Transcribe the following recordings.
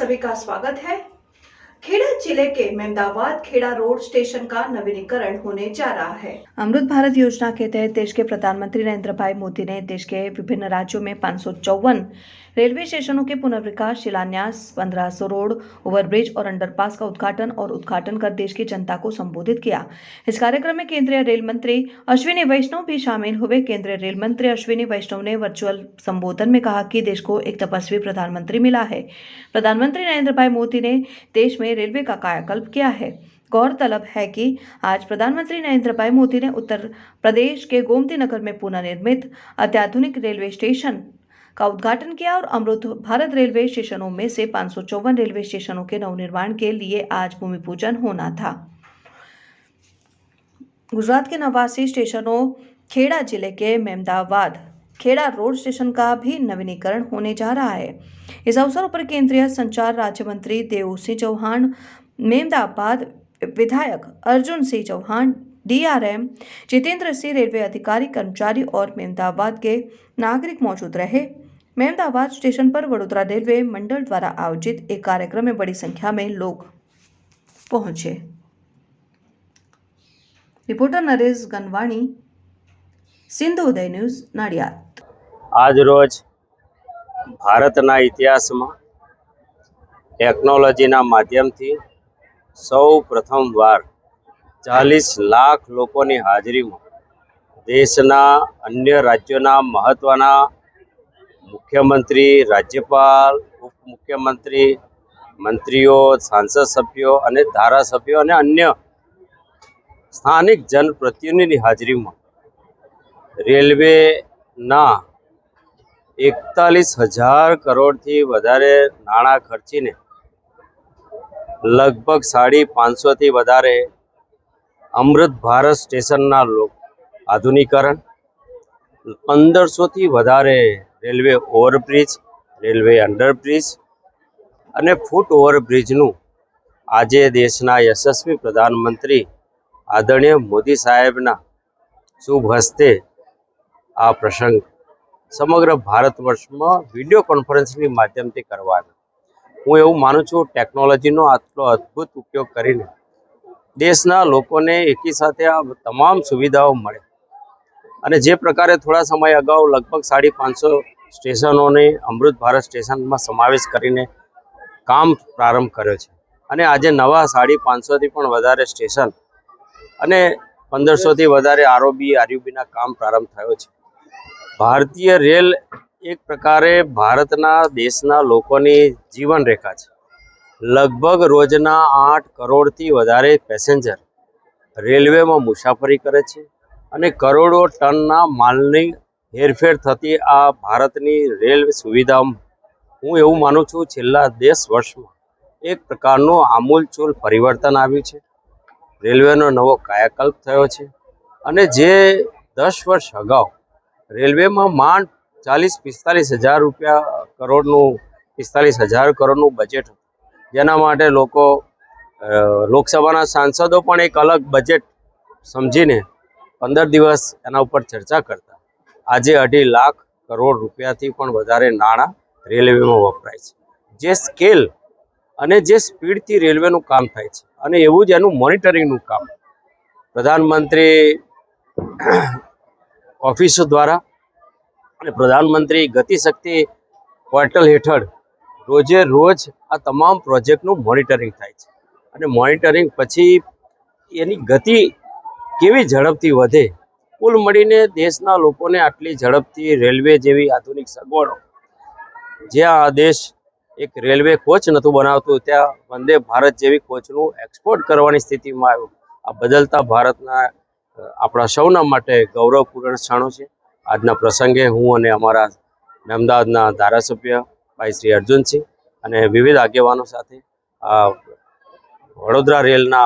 सभी का स्वागत है। खेड़ा जिले के मेमदावाद खेड़ा रोड स्टेशन का नवीनीकरण होने जा रहा है। अमृत भारत योजना के तहत देश के प्रधानमंत्री नरेंद्र भाई मोदी ने देश के विभिन्न राज्यों में 554 रेलवे स्टेशनों के पुनर्विकास, शिलान्यास, 1500 रोड, ओवरब्रिज और अंडरपास का उद्घाटन कर देश की जनता को संबोधित किया। इस कार्यक्रम में केंद्रीय रेल मंत्री अश्विनी वैष्णव भी शामिल हुए। केंद्रीय रेल मंत्री अश्विनी वैष्णव ने वर्चुअल संबोधन में कहा कि देश को एक तपस्वी प्रधानमंत्री मिला है। प्रधानमंत्री नरेंद्र भाई मोदी ने देश में रेलवे का कायाकल्प किया है। गौरतलब है कि आज प्रधानमंत्री नरेंद्र भाई मोदी ने उत्तर प्रदेश के गोमती नगर में पुनर्निर्मित अत्याधुनिक रेलवे स्टेशन का उद्घाटन किया और अमृत भारत रेलवे स्टेशनों में से 554 रेलवे स्टेशनों के नवनिर्माण के लिए आज भूमि पूजन होना था। गुजरात के 89 स्टेशनों खेड़ा जिले के मेमदावाद खेड़ा रोड स्टेशन का भी नवीनीकरण होने जा रहा है। इस अवसर पर केंद्रीय संचार राज्य मंत्री देव सिंह चौहान, मेमदावाद विधायक अर्जुन सिंह चौहान, DRM जितेंद्र सिंह, रेलवे अधिकारी, कर्मचारी और मेमदावाद के नागरिक मौजूद रहे। मेमदावाद स्टेशन पर वडोदरा रेलवे मंडल द्वारा आयोजित एक कार्यक्रम में बड़ी संख्या में लोग पहुंचे। रिपोर्टर नरेश गनवाणी, सिंधु उदय न्यूज, नडियाद। आज रोज भारतना इतिहासमां टेक्नोलॉजीना माध्यमथी सौ प्रथमवार 40 लाख लोकोनी हाजरीमां देशना अन्य राज्योना महत्वना मुख्यमंत्री, राज्यपाल, उपमुख्यमंत्री, मंत्रीओ, सांसद सभ्यों अने धारासभ्यों अने अन्य स्थानिक जनप्रतिनिधिनी हाजरीमां रेलवेना 41,000 करोड़थी वधारे नाणां खर्चीने लगभग 550 थी वधारे अमृत भारत स्टेशनना आधुनिकरण, 1500 थी वधारे रेलवे ओवरब्रिज, रेलवे अंडरब्रिज अने फूट ओवरब्रिजनु आजे देशना यशस्वी प्रधानमंत्री आदरणीय मोदी साहेबना शुभ हस्ते आ प्रसंग समग्र भारतवर्ष में विडियो कॉन्फरन्सनी माध्यमथी करवानो। हूँ एवं मानु छूँ टेक्नोलॉजीनो आटलो अद्भुत उपयोग करीने देशना लोकोने एकी साथे आ तमाम सुविधाओं मळे अने जे प्रकारे थोड़ा समय अगाऊ लगभग 550 स्टेशनोने अमृत भारत स्टेशन में समावेश करीने काम प्रारंभ कर्यो छे अने आजे नवा 550 थी पण वधारे स्टेशन अने 1500 थी वधारे ROB ना काम प्रारंभ थयो छे। भारतीय रेल एक प्रकारे भारतना देशना लोकोनी जीवन रेखा है। लगभग रोजना 8 करोड़ थी वधारे पेसेंजर रेलवे में मुसाफरी करे छे अने करोड़ों टनना मालनी हेरफेर थती आ भारतनी रेल सुविधा हूँ एवं मानु छूँ छेल्ला 10 वर्ष में एक प्रकारनो आमूलचूल परिवर्तन आव्युं छे। रेलवेनो नवो कायाकल्प थयो छे अने जे 10 वर्ष अगाऊ रेलवे में मांड 40-45 हज़ार रुपया करोड़नु 45 हज़ार करोड़नु बजेट जेना माटे लोको लोकसभाना सांसदों पण एक अलग बजेट समझीने 15 दिवस एना उपर चर्चा करता आजे 2.5 लाख करोड़ रुपया थी पण वधारे नाणां रेलवे में वपराय छे। जे स्केल अने जे स्पीड थी रेलवेनुं काम थाय छे अने एवुं ज एनुं मोनिटरिंगनुं काम प्रधानमंत्री ऑफिसों द्वारा अने प्रधानमंत्री गतिशक्ति पोर्टल हेठळ रोजे रोज आ तमाम प्रोजेक्टनुं मॉनिटरिंग थाय छे अने मॉनिटरिंग पछी एनी गति केवी झड़पथी वधे कुल मळीने देशना लोकोने आटली झड़पथी रेलवे जेवी आधुनिक सगवड़ो ज्यां आ देश एक रेलवे कोच नतुं बनावतुं त्यां वंदे भारत जेवी कोचनुं एक्सपोर्ट करवानी स्थितिमां आव्युं। आ बदलता भारतना आपणा सौना माटे गौरवपूर्ण क्षणो छे। आजना प्रसंगे हूँ अने अमारा अमदावादना धारासभ्य भाई श्री अर्जुन सिंह अने विविध आगेवानो साथे वडोदरा रेलना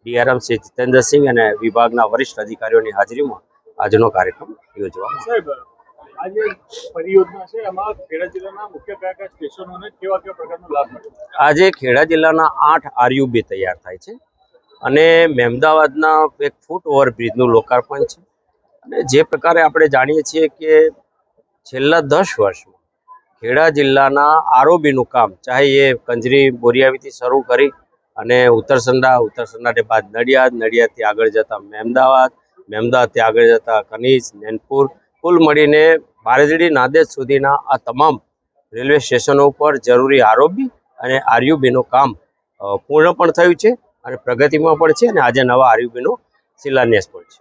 DRM श्री जितेंद्र सिंह अने विभागना वरिष्ठ अधिकारीओनी हाजरीमां आजनो कार्यक्रम योजवामां આજે પરિયોજના છે એમાં ખેડા જિલ્લાના મુખ્ય કયા સ્ટેશનોને કેવા પ્રકારનો લાભ મળે? આજે ખેડા જિલ્લાના 8 RUB તૈયાર થાય છે અને મેમદાવાદના એક ફૂટ ઓવરબ્રિજનું લોકાર્પણ છે અને જે પ્રકારે આપણે જાણીએ છીએ કે છેલ્લા 10 વર્ષમાં ખેડા જિલ્લાના આરઓબીનું કામ ચાહે એ કંજરી બોરિયાવીથી શરૂ કરી અને ઉત્તરસંડા બાદ નડિયાદથી આગળ જતા મહેમદાવાદથી આગળ જતા કનીજ, નૈનપુર, કુલ મળીને બારેજડી નાંદેડ સુધીના આ તમામ રેલવે સ્ટેશનો ઉપર જરૂરી આરઓબી અને આરયુબીનું કામ પૂર્ણ પણ થયું છે અને પ્રગતિમાં પણ છે અને આજે નવા આરયુબીનો શિલાન્યાસ પણ છે.